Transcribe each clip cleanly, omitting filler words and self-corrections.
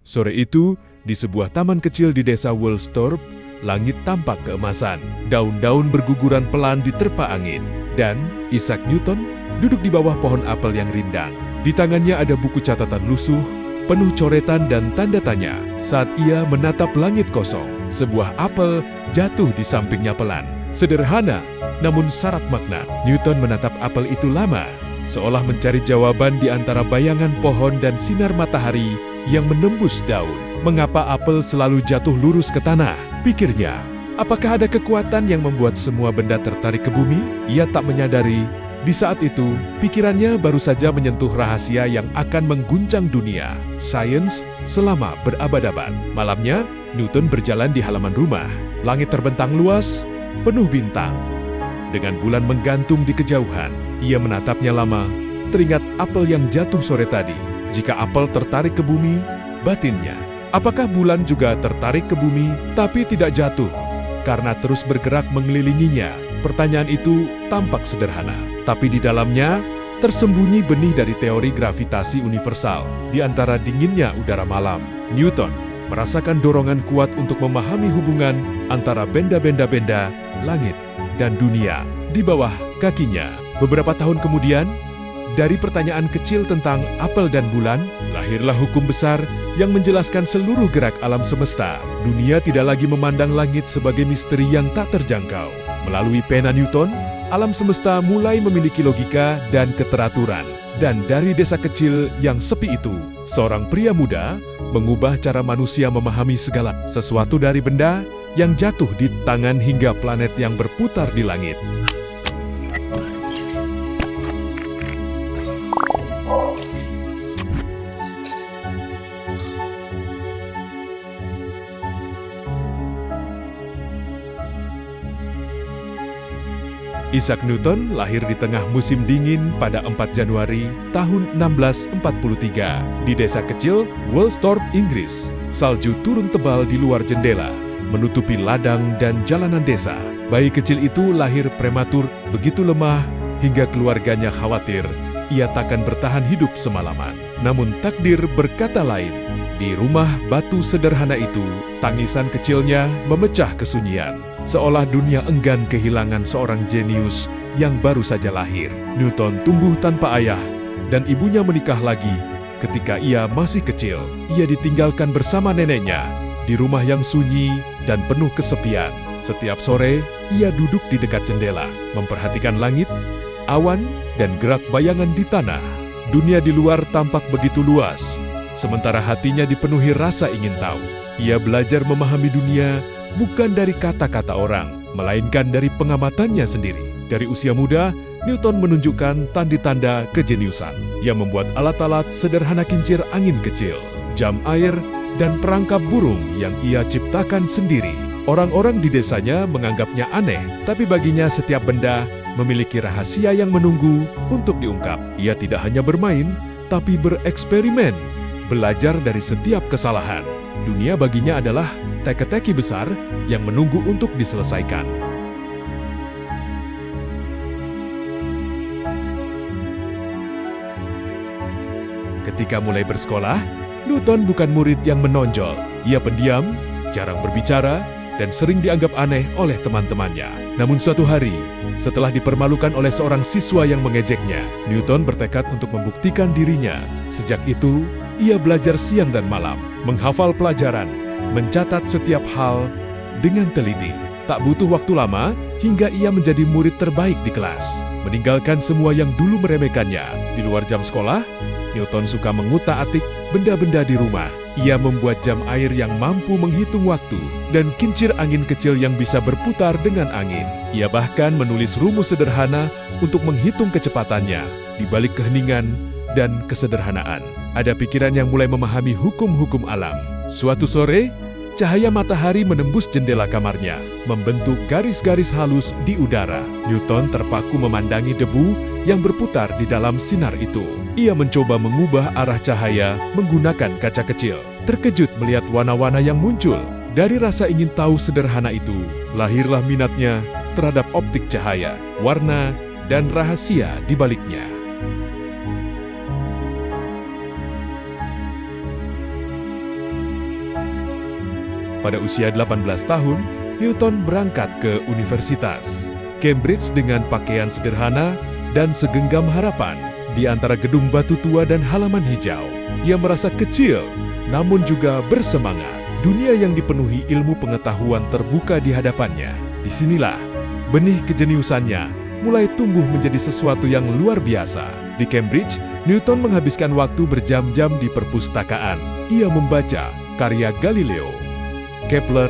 Sore itu, di sebuah taman kecil di desa Woolsthorpe, langit tampak keemasan. Daun-daun berguguran pelan diterpa angin. Dan Isaac Newton duduk di bawah pohon apel yang rindang. Di tangannya ada buku catatan lusuh, penuh coretan dan tanda tanya. Saat ia menatap langit kosong, sebuah apel jatuh di sampingnya pelan. Sederhana, namun syarat makna. Newton menatap apel itu lama, seolah mencari jawaban di antara bayangan pohon dan sinar matahari yang menembus daun. Mengapa apel selalu jatuh lurus ke tanah? Pikirnya, apakah ada kekuatan yang membuat semua benda tertarik ke bumi? Ia tak menyadari, di saat itu, pikirannya baru saja menyentuh rahasia yang akan mengguncang dunia, sains selama berabad-abad. Malamnya, Newton berjalan di halaman rumah. Langit terbentang luas, penuh bintang. Dengan bulan menggantung di kejauhan, ia menatapnya lama, teringat apel yang jatuh sore tadi. Jika apel tertarik ke bumi, batinnya, apakah bulan juga tertarik ke bumi tapi tidak jatuh karena terus bergerak mengelilinginya? Pertanyaan itu tampak sederhana, tapi di dalamnya tersembunyi benih dari teori gravitasi universal. Di antara dinginnya udara malam, Newton merasakan dorongan kuat untuk memahami hubungan antara benda-benda langit dan dunia di bawah kakinya. Beberapa tahun kemudian, dari pertanyaan kecil tentang apel dan bulan, lahirlah hukum besar yang menjelaskan seluruh gerak alam semesta. Dunia tidak lagi memandang langit sebagai misteri yang tak terjangkau. Melalui pena Newton, alam semesta mulai memiliki logika dan keteraturan. Dan dari desa kecil yang sepi itu, seorang pria muda mengubah cara manusia memahami segala sesuatu, dari benda yang jatuh di tangan hingga planet yang berputar di langit. Isaac Newton lahir di tengah musim dingin pada 4 Januari tahun 1643 di desa kecil Woolsthorpe, Inggris. Salju turun tebal di luar jendela, menutupi ladang dan jalanan desa. Bayi kecil itu lahir prematur, begitu lemah hingga keluarganya khawatir ia takkan bertahan hidup semalaman. Namun takdir berkata lain. Di rumah batu sederhana itu, tangisan kecilnya memecah kesunyian. Seolah dunia enggan kehilangan seorang jenius yang baru saja lahir. Newton tumbuh tanpa ayah dan ibunya menikah lagi ketika ia masih kecil. Ia ditinggalkan bersama neneknya di rumah yang sunyi dan penuh kesepian. Setiap sore, ia duduk di dekat jendela, memperhatikan langit, awan, dan gerak bayangan di tanah. Dunia di luar tampak begitu luas, sementara hatinya dipenuhi rasa ingin tahu. Ia belajar memahami dunia bukan dari kata-kata orang, melainkan dari pengamatannya sendiri. Dari usia muda, Newton menunjukkan tanda-tanda kejeniusan. Ia membuat alat-alat sederhana kincir angin kecil, jam air, dan perangkap burung yang ia ciptakan sendiri. Orang-orang di desanya menganggapnya aneh, tapi baginya setiap benda memiliki rahasia yang menunggu untuk diungkap. Ia tidak hanya bermain, tapi bereksperimen, belajar dari setiap kesalahan. Dunia baginya adalah teka-teki besar yang menunggu untuk diselesaikan. Ketika mulai bersekolah, Newton bukan murid yang menonjol. Ia pendiam, jarang berbicara, dan sering dianggap aneh oleh teman-temannya. Namun suatu hari, setelah dipermalukan oleh seorang siswa yang mengejeknya, Newton bertekad untuk membuktikan dirinya. Sejak itu, ia belajar siang dan malam, menghafal pelajaran, mencatat setiap hal dengan teliti. Tak butuh waktu lama hingga ia menjadi murid terbaik di kelas, meninggalkan semua yang dulu meremehkannya. Di luar jam sekolah, Newton suka mengutak-atik benda-benda di rumah. Ia membuat jam air yang mampu menghitung waktu dan kincir angin kecil yang bisa berputar dengan angin. Ia bahkan menulis rumus sederhana untuk menghitung kecepatannya di balik keheningan dan kesederhanaan. Ada pikiran yang mulai memahami hukum-hukum alam. Suatu sore, cahaya matahari menembus jendela kamarnya, membentuk garis-garis halus di udara. Newton terpaku memandangi debu yang berputar di dalam sinar itu. Ia mencoba mengubah arah cahaya menggunakan kaca kecil. Terkejut melihat warna-warna yang muncul. Dari rasa ingin tahu sederhana itu, lahirlah minatnya terhadap optik cahaya, warna, dan rahasia di baliknya. Pada usia 18 tahun, Newton berangkat ke universitas Cambridge dengan pakaian sederhana dan segenggam harapan di antara gedung batu tua dan halaman hijau. Ia merasa kecil, namun juga bersemangat. Dunia yang dipenuhi ilmu pengetahuan terbuka di hadapannya. Disinilah benih kejeniusannya mulai tumbuh menjadi sesuatu yang luar biasa. Di Cambridge, Newton menghabiskan waktu berjam-jam di perpustakaan. Ia membaca karya Galileo, Kepler,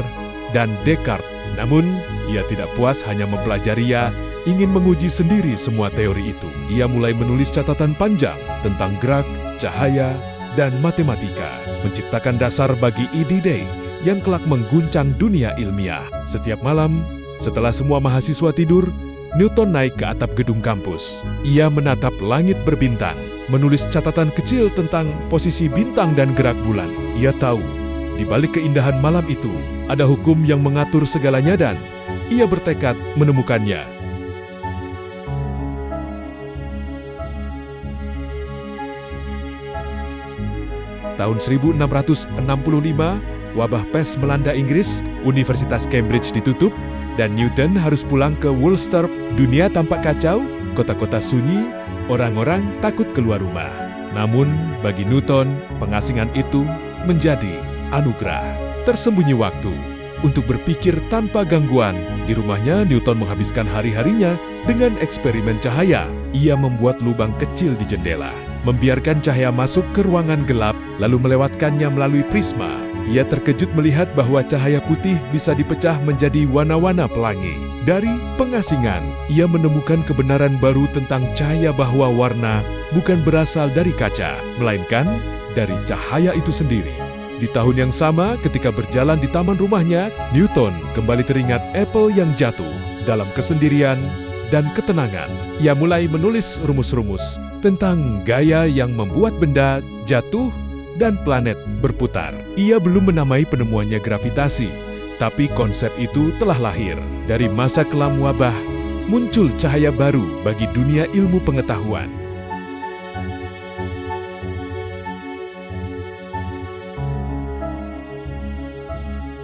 dan Descartes. Namun, ia tidak puas hanya mempelajarinya, ingin menguji sendiri semua teori itu. Ia mulai menulis catatan panjang tentang gerak, cahaya, dan matematika, menciptakan dasar bagi ide-ide yang kelak mengguncang dunia ilmiah. Setiap malam, setelah semua mahasiswa tidur, Newton naik ke atap gedung kampus. Ia menatap langit berbintang, menulis catatan kecil tentang posisi bintang dan gerak bulan. Ia tahu, di balik keindahan malam itu, ada hukum yang mengatur segalanya dan ia bertekad menemukannya. Tahun 1665, wabah pes melanda Inggris, Universitas Cambridge ditutup, dan Newton harus pulang ke Woolsthorpe. Dunia tampak kacau, kota-kota sunyi, orang-orang takut keluar rumah. Namun, bagi Newton, pengasingan itu menjadi anugerah. Tersembunyi waktu untuk berpikir tanpa gangguan. Di rumahnya, Newton menghabiskan hari-harinya dengan eksperimen cahaya. Ia membuat lubang kecil di jendela, membiarkan cahaya masuk ke ruangan gelap, lalu melewatkannya melalui prisma. Ia terkejut melihat bahwa cahaya putih bisa dipecah menjadi warna-warna pelangi. Dari pengasingan, ia menemukan kebenaran baru tentang cahaya, bahwa warna bukan berasal dari kaca, melainkan dari cahaya itu sendiri. Di tahun yang sama, ketika berjalan di taman rumahnya, Newton kembali teringat apel yang jatuh. Dalam kesendirian dan ketenangan, ia mulai menulis rumus-rumus tentang gaya yang membuat benda jatuh dan planet berputar. Ia belum menamai penemuannya gravitasi, tapi konsep itu telah lahir. Dari masa kelam wabah, muncul cahaya baru bagi dunia ilmu pengetahuan.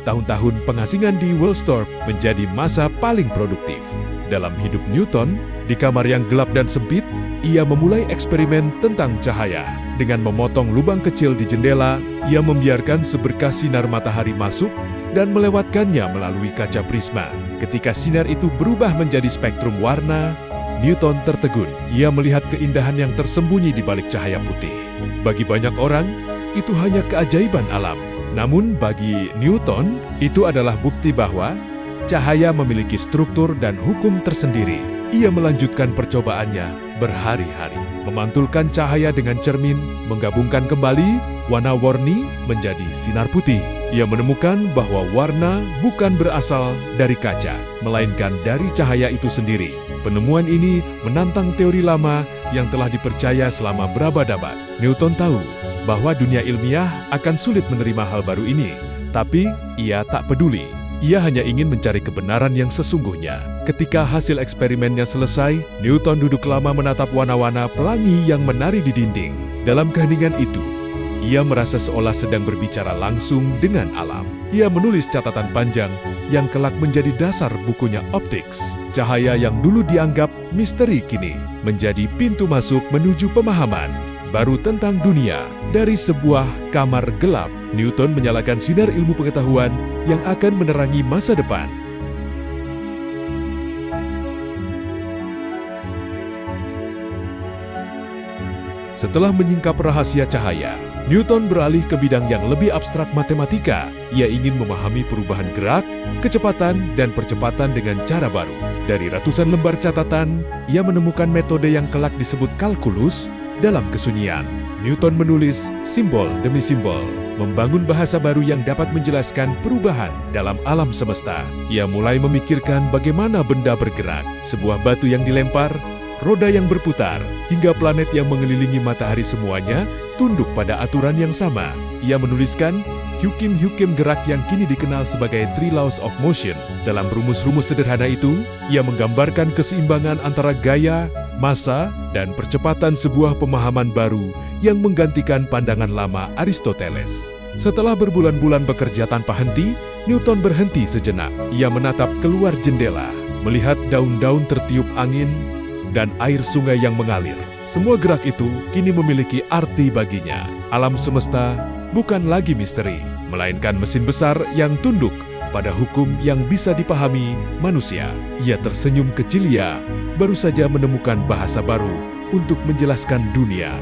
Tahun-tahun pengasingan di Woolsthorpe menjadi masa paling produktif. Dalam hidup Newton, di kamar yang gelap dan sempit, ia memulai eksperimen tentang cahaya. Dengan memotong lubang kecil di jendela, ia membiarkan seberkas sinar matahari masuk dan melewatkannya melalui kaca prisma. Ketika sinar itu berubah menjadi spektrum warna, Newton tertegun. Ia melihat keindahan yang tersembunyi di balik cahaya putih. Bagi banyak orang, itu hanya keajaiban alam. Namun bagi Newton, itu adalah bukti bahwa cahaya memiliki struktur dan hukum tersendiri. Ia melanjutkan percobaannya berhari-hari, memantulkan cahaya dengan cermin, menggabungkan kembali warna-warni menjadi sinar putih. Ia menemukan bahwa warna bukan berasal dari kaca, melainkan dari cahaya itu sendiri. Penemuan ini menantang teori lama yang telah dipercaya selama berabad-abad. Newton tahu bahwa dunia ilmiah akan sulit menerima hal baru ini, tapi ia tak peduli. Ia hanya ingin mencari kebenaran yang sesungguhnya. Ketika hasil eksperimennya selesai, Newton duduk lama menatap warna-warna pelangi yang menari di dinding. Dalam keheningan itu, ia merasa seolah sedang berbicara langsung dengan alam. Ia menulis catatan panjang yang kelak menjadi dasar bukunya Optics. Cahaya yang dulu dianggap misteri kini menjadi pintu masuk menuju pemahaman baru tentang dunia. Dari sebuah kamar gelap, Newton menyalakan sinar ilmu pengetahuan yang akan menerangi masa depan. Setelah menyingkap rahasia cahaya, Newton beralih ke bidang yang lebih abstrak, matematika. Ia ingin memahami perubahan gerak, kecepatan, dan percepatan dengan cara baru. Dari ratusan lembar catatan, ia menemukan metode yang kelak disebut kalkulus. Dalam kesunyian, Newton menulis simbol demi simbol, membangun bahasa baru yang dapat menjelaskan perubahan dalam alam semesta. Ia mulai memikirkan bagaimana benda bergerak, sebuah batu yang dilempar, roda yang berputar, hingga planet yang mengelilingi matahari, semuanya tunduk pada aturan yang sama. Ia menuliskan hukum-hukum gerak yang kini dikenal sebagai Three Laws of Motion. Dalam rumus-rumus sederhana itu, ia menggambarkan keseimbangan antara gaya, massa, dan percepatan, sebuah pemahaman baru yang menggantikan pandangan lama Aristoteles. Setelah berbulan-bulan bekerja tanpa henti, Newton berhenti sejenak. Ia menatap keluar jendela, melihat daun-daun tertiup angin dan air sungai yang mengalir. Semua gerak itu kini memiliki arti baginya. Alam semesta bukan lagi misteri, melainkan mesin besar yang tunduk pada hukum yang bisa dipahami manusia. Ia tersenyum kecil. Ia baru saja menemukan bahasa baru untuk menjelaskan dunia.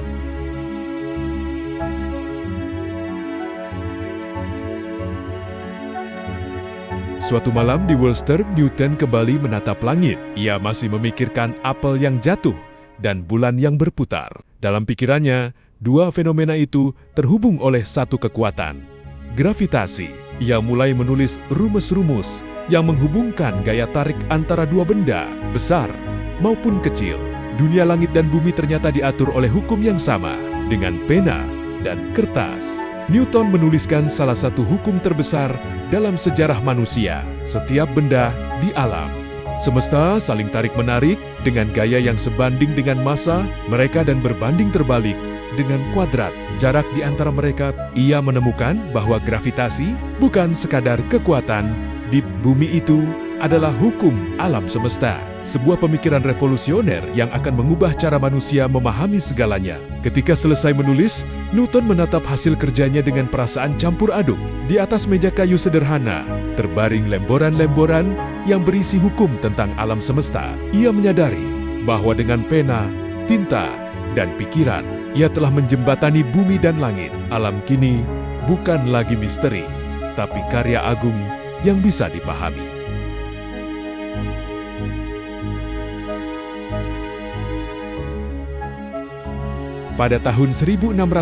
Suatu malam di Worcester, Newton kembali menatap langit. Ia masih memikirkan apel yang jatuh dan bulan yang berputar. Dalam pikirannya, dua fenomena itu terhubung oleh satu kekuatan, gravitasi. Ia mulai menulis rumus-rumus yang menghubungkan gaya tarik antara dua benda, besar maupun kecil. Dunia langit dan bumi ternyata diatur oleh hukum yang sama, dengan pena dan kertas. Newton menuliskan salah satu hukum terbesar dalam sejarah manusia. Setiap benda di alam semesta saling tarik-menarik dengan gaya yang sebanding dengan massa mereka dan berbanding terbalik dengan kuadrat jarak di antara mereka. Ia menemukan bahwa gravitasi bukan sekadar kekuatan di bumi, itu adalah hukum alam semesta. Sebuah pemikiran revolusioner yang akan mengubah cara manusia memahami segalanya. Ketika selesai menulis, Newton menatap hasil kerjanya dengan perasaan campur aduk. Di atas meja kayu sederhana, terbaring lembaran-lembaran yang berisi hukum tentang alam semesta. Ia menyadari bahwa dengan pena, tinta, dan pikiran, ia telah menjembatani bumi dan langit. Alam kini bukan lagi misteri, tapi karya agung yang bisa dipahami. Pada tahun 1687,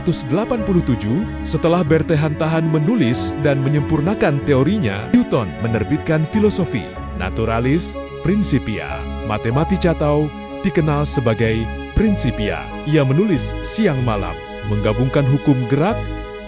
setelah bertahan-tahan menulis dan menyempurnakan teorinya, Newton menerbitkan filosofi Naturalis Principia. Mathematica atau dikenal sebagai Principia. Ia menulis siang malam, menggabungkan hukum gerak,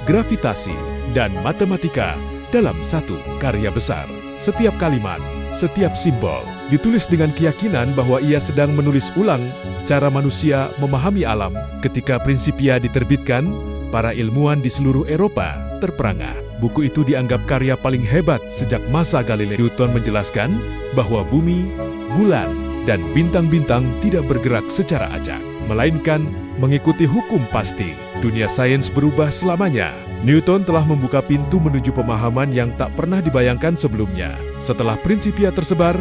gravitasi, dan matematika dalam satu karya besar. Setiap kalimat, setiap simbol ditulis dengan keyakinan bahwa ia sedang menulis ulang cara manusia memahami alam. Ketika Principia diterbitkan, para ilmuwan di seluruh Eropa terperangah. Buku itu dianggap karya paling hebat sejak masa Galileo. Newton menjelaskan bahwa bumi, bulan, dan bintang-bintang tidak bergerak secara acak, melainkan mengikuti hukum pasti. Dunia sains berubah selamanya. Newton telah membuka pintu menuju pemahaman yang tak pernah dibayangkan sebelumnya. Setelah Principia tersebar,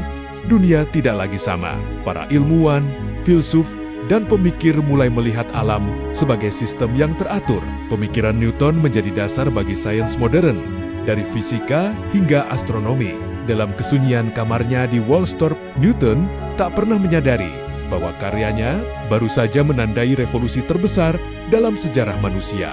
dunia tidak lagi sama. Para ilmuwan, filsuf, dan pemikir mulai melihat alam sebagai sistem yang teratur. Pemikiran Newton menjadi dasar bagi sains modern, dari fisika hingga astronomi. Dalam kesunyian kamarnya di Woolsthorpe, Newton tak pernah menyadari bahwa karyanya baru saja menandai revolusi terbesar dalam sejarah manusia.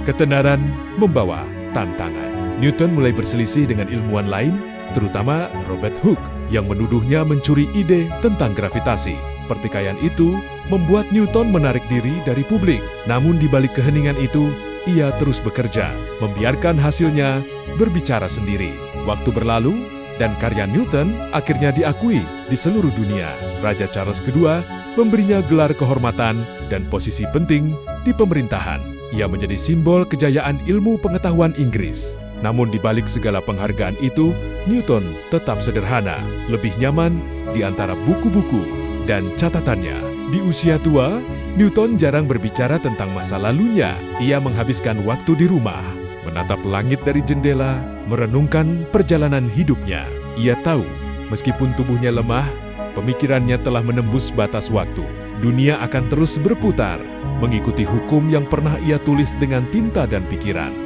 Ketenaran membawa tantangan. Newton mulai berselisih dengan ilmuwan lain, terutama Robert Hooke, yang menuduhnya mencuri ide tentang gravitasi. Pertikaian itu membuat Newton menarik diri dari publik. Namun di balik keheningan itu, ia terus bekerja, membiarkan hasilnya berbicara sendiri. Waktu berlalu, dan karya Newton akhirnya diakui di seluruh dunia. Raja Charles II memberinya gelar kehormatan dan posisi penting di pemerintahan. Ia menjadi simbol kejayaan ilmu pengetahuan Inggris. Namun di balik segala penghargaan itu, Newton tetap sederhana, lebih nyaman di antara buku-buku dan catatannya. Di usia tua, Newton jarang berbicara tentang masa lalunya. Ia menghabiskan waktu di rumah, menatap langit dari jendela, merenungkan perjalanan hidupnya. Ia tahu, meskipun tubuhnya lemah, pemikirannya telah menembus batas waktu. Dunia akan terus berputar, mengikuti hukum yang pernah ia tulis dengan tinta dan pikiran.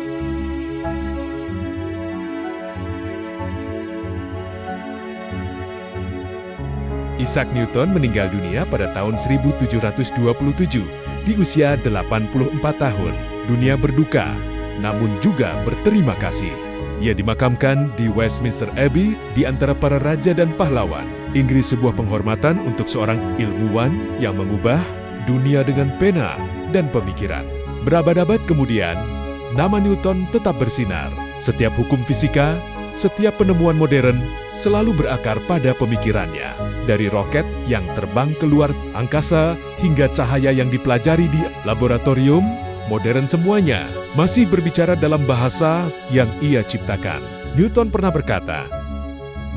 Isaac Newton meninggal dunia pada tahun 1727 di usia 84 tahun. Dunia berduka, namun juga berterima kasih. Ia dimakamkan di Westminster Abbey di antara para raja dan pahlawan. Inggris, sebuah penghormatan untuk seorang ilmuwan yang mengubah dunia dengan pena dan pemikiran. Berabad-abad kemudian, nama Newton tetap bersinar. Setiap hukum fisika, Setiap penemuan modern selalu berakar pada pemikirannya. Dari roket yang terbang keluar angkasa hingga cahaya yang dipelajari di laboratorium, modern semuanya masih berbicara dalam bahasa yang ia ciptakan. Newton pernah berkata,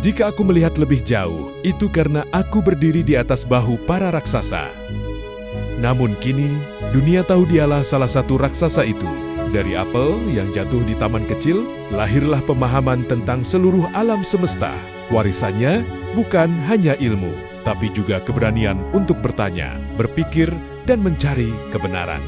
"Jika aku melihat lebih jauh, itu karena aku berdiri di atas bahu para raksasa." Namun kini, dunia tahu dialah salah satu raksasa itu. Dari apel yang jatuh di taman kecil, lahirlah pemahaman tentang seluruh alam semesta. Warisannya bukan hanya ilmu, tapi juga keberanian untuk bertanya, berpikir, dan mencari kebenaran.